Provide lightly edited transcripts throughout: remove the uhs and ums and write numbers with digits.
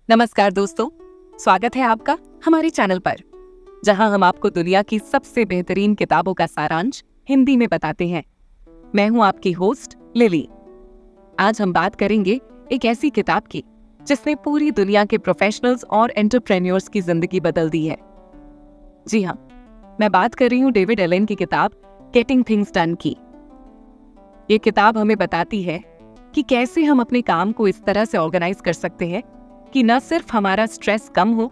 नमस्कार दोस्तों, स्वागत है आपका हमारे चैनल पर, जहां हम आपको दुनिया की सबसे बेहतरीन किताबों का सारांश हिंदी में बताते हैं। मैं हूं आपकी होस्ट लिली। आज हम बात करेंगे एक ऐसी किताब की जिसने पूरी दुनिया के प्रोफेशनल्स और एंटरप्रेन्योर्स की जिंदगी बदल दी है। जी हाँ, मैं बात कर रही हूं डेविड एलेन की किताब गेटिंग थिंग्स डन की। ये किताब हमें बताती है कि कैसे हम अपने काम को इस तरह से ऑर्गेनाइज कर सकते हैं कि न सिर्फ हमारा स्ट्रेस कम हो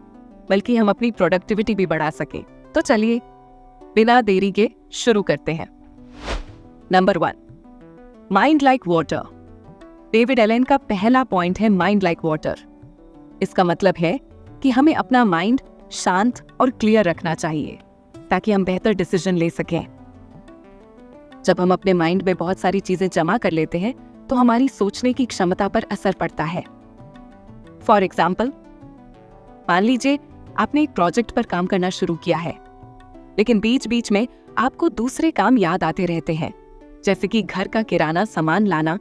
बल्कि हम अपनी प्रोडक्टिविटी भी बढ़ा सकें। तो चलिए बिना देरी के शुरू करते हैं। Number 1, mind like water. David Allen का पहला पॉइंट है माइंड लाइक वाटर। इसका मतलब है कि हमें अपना माइंड शांत और क्लियर रखना चाहिए ताकि हम बेहतर डिसीजन ले सकें। जब हम अपने माइंड में बहुत सारी चीजें जमा कर लेते हैं तो हमारी सोचने की क्षमता पर असर पड़ता है। फॉर एग्जाम्पल, मान लीजिए आपने एक प्रोजेक्ट पर काम करना शुरू किया है, लेकिन बीच बीच में आपको दूसरे काम याद आते रहते हैं, जैसे कि घर का किराना सामान लाना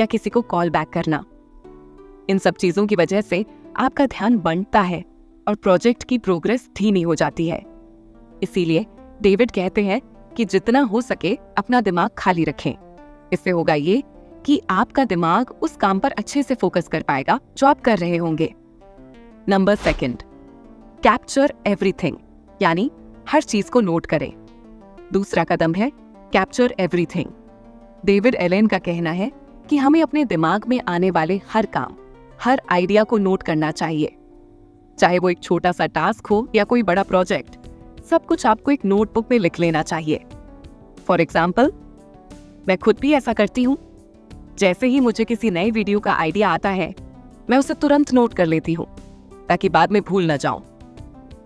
या किसी को कॉल बैक करना। इन सब चीजों की वजह से आपका ध्यान बंटता है और प्रोजेक्ट की प्रोग्रेस धीमी हो जाती है। इसीलिए डेविड कहते हैं कि जितना हो सके अपना दिमाग खाली रखें। इससे होगा ये कि आपका दिमाग उस काम पर अच्छे से फोकस कर पाएगा जो आप कर रहे होंगे। नंबर 2, कैप्चर एवरीथिंग, यानी हर चीज को नोट करें। दूसरा कदम है कैप्चर एवरीथिंग। डेविड एलेन का कहना है कि हमें अपने दिमाग में आने वाले हर काम, हर आइडिया को नोट करना चाहिए। चाहे वो एक छोटा सा टास्क हो या कोई बड़ा प्रोजेक्ट, सब कुछ आपको एक नोटबुक में लिख लेना चाहिए। फॉर एग्जाम्पल, मैं खुद भी ऐसा करती हूँ। जैसे ही मुझे किसी नए वीडियो का आइडिया आता है, मैं उसे तुरंत नोट कर लेती हूँ ताकि बाद में भूल न जाऊं।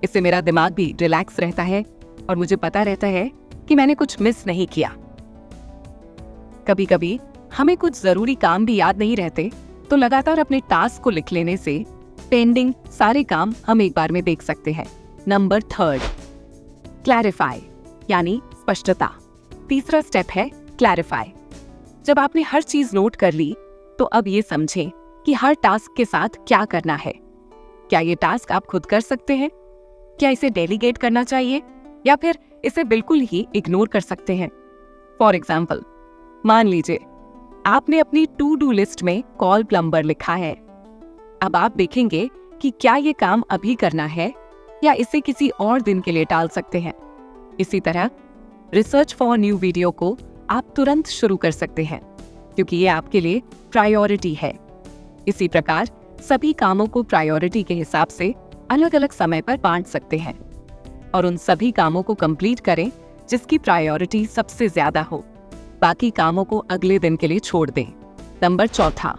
इससे मेरा दिमाग भी रिलैक्स रहता है और मुझे पता रहता है कि मैंने कुछ मिस नहीं किया। कभी कभी हमें कुछ जरूरी काम भी याद नहीं रहते, तो लगातार अपने टास्क को लिख लेने से पेंडिंग सारे काम हम एक बार में देख सकते हैं। नंबर 3, क्लैरिफाई, यानी स्पष्टता। तीसरा स्टेप है क्लैरिफाई। जब आपने हर चीज नोट कर ली, तो अब ये समझें कि हर टास्क के साथ क्या करना है। क्या ये टास्क आप खुद कर सकते हैं? क्या इसे डेलीगेट करना चाहिए या फिर इसे बिल्कुल ही इग्नोर कर सकते हैं? फॉर एग्जाम्पल, मान लीजिए आपने अपनी टू डू लिस्ट में कॉल प्लम्बर लिखा है। अब आप देखेंगे कि क्या ये काम अभी करना है या इसे किसी और दिन के लिए टाल सकते हैं। इसी तरह रिसर्च फॉर न्यू वीडियो को आप तुरंत शुरू कर सकते हैं क्योंकि ये आपके लिए प्रायोरिटी है। इसी प्रकार सभी कामों को प्रायोरिटी के हिसाब से अलग अलग समय पर बांट सकते हैं और उन सभी कामों को कंप्लीट करें जिसकी प्रायोरिटी सबसे ज्यादा हो। बाकी कामों को अगले दिन के लिए छोड़ दें। नंबर 4,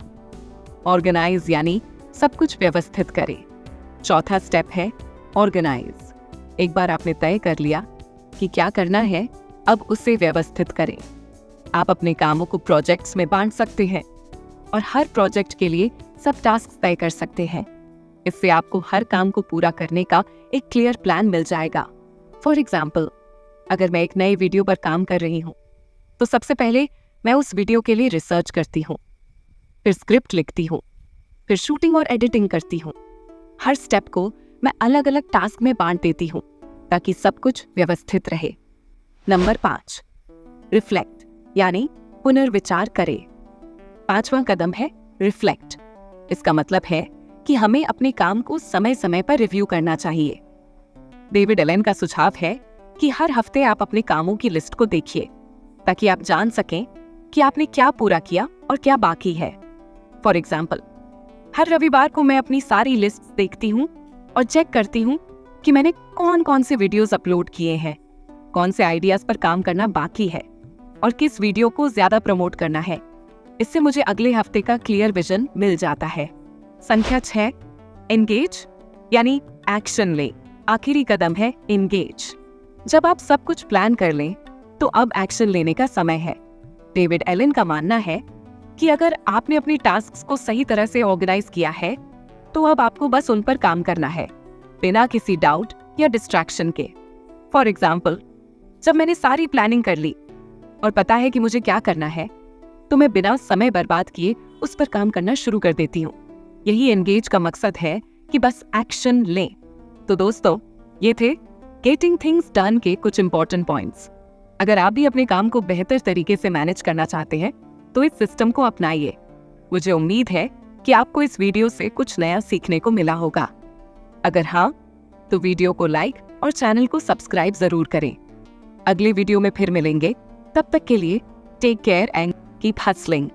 ऑर्गेनाइज, यानी सब कुछ व्यवस्थित करें। चौथा स्टेप है ऑर्गेनाइज। एक बार आपने तय कर लिया कि क्या करना है, अब उसे व्यवस्थित करें। आप अपने कामों को प्रोजेक्ट्स में बांट सकते हैं और हर प्रोजेक्ट के लिए सब टास्क तय कर सकते हैं। इससे आपको हर काम को पूरा करने का एक क्लियर प्लान मिल जाएगा। फॉर एग्जाम्पल, अगर मैं एक नए वीडियो पर काम कर रही हूँ, तो सबसे पहले मैं उस वीडियो के लिए रिसर्च करती हूँ, फिर स्क्रिप्ट लिखती हूँ, फिर शूटिंग और एडिटिंग करती हूँ। हर स्टेप को मैं अलग अलग टास्क में बांट देती हूँ ताकि सब कुछ व्यवस्थित रहे। नंबर 5, रिफ्लेक्ट, यानी पुनर्विचार करें। 5वां कदम है रिफ्लेक्ट। इसका मतलब है कि हमें अपने काम को समय समय पर रिव्यू करना चाहिए। डेविड एलेन का सुझाव है कि हर हफ्ते आप अपने कामों की लिस्ट को देखिए ताकि आप जान सकें कि आपने क्या पूरा किया और क्या बाकी है। फॉर एग्जाम्पल, हर रविवार को मैं अपनी सारी लिस्ट देखती हूँ और चेक करती हूँ कि मैंने कौन कौन से वीडियोस अपलोड किए हैं, कौन से आइडियाज पर काम करना बाकी है और किस वीडियो को ज्यादा प्रमोट करना है। इससे मुझे अगले हफ्ते का क्लियर विजन मिल जाता है। संख्या 6, एंगेज, यानी एक्शन ले। आखिरी कदम है एंगेज। जब आप सब कुछ प्लान कर लें, तो अब एक्शन लेने का समय है। डेविड एलेन का मानना है कि अगर आपने अपनी टास्क्स को सही तरह से ऑर्गेनाइज किया है, तो अब आपको बस उन पर काम करना है, बिना किसी डाउट या डिस्ट्रैक्शन के। फॉर एग्जाम्पल, जब मैंने सारी प्लानिंग कर ली और पता है कि मुझे क्या करना है, तो मैं बिना समय बर्बाद किए उस पर काम करना शुरू कर देती हूँ। यही एंगेज का मकसद है कि बस एक्शन लें। तो दोस्तों, ये थे गेटिंग थिंग्स डन के कुछ इंपॉर्टेंट पॉइंट्स। अगर आप भी अपने काम को बेहतर तरीके से मैनेज करना चाहते हैं तो इस सिस्टम को अपनाइए। मुझे उम्मीद है कि आपको इस वीडियो से कुछ नया सीखने को मिला होगा। अगर हाँ, तो वीडियो को लाइक और चैनल को सब्सक्राइब जरूर करें। अगले वीडियो में फिर मिलेंगे। तब तक के लिए take care and keep hustling.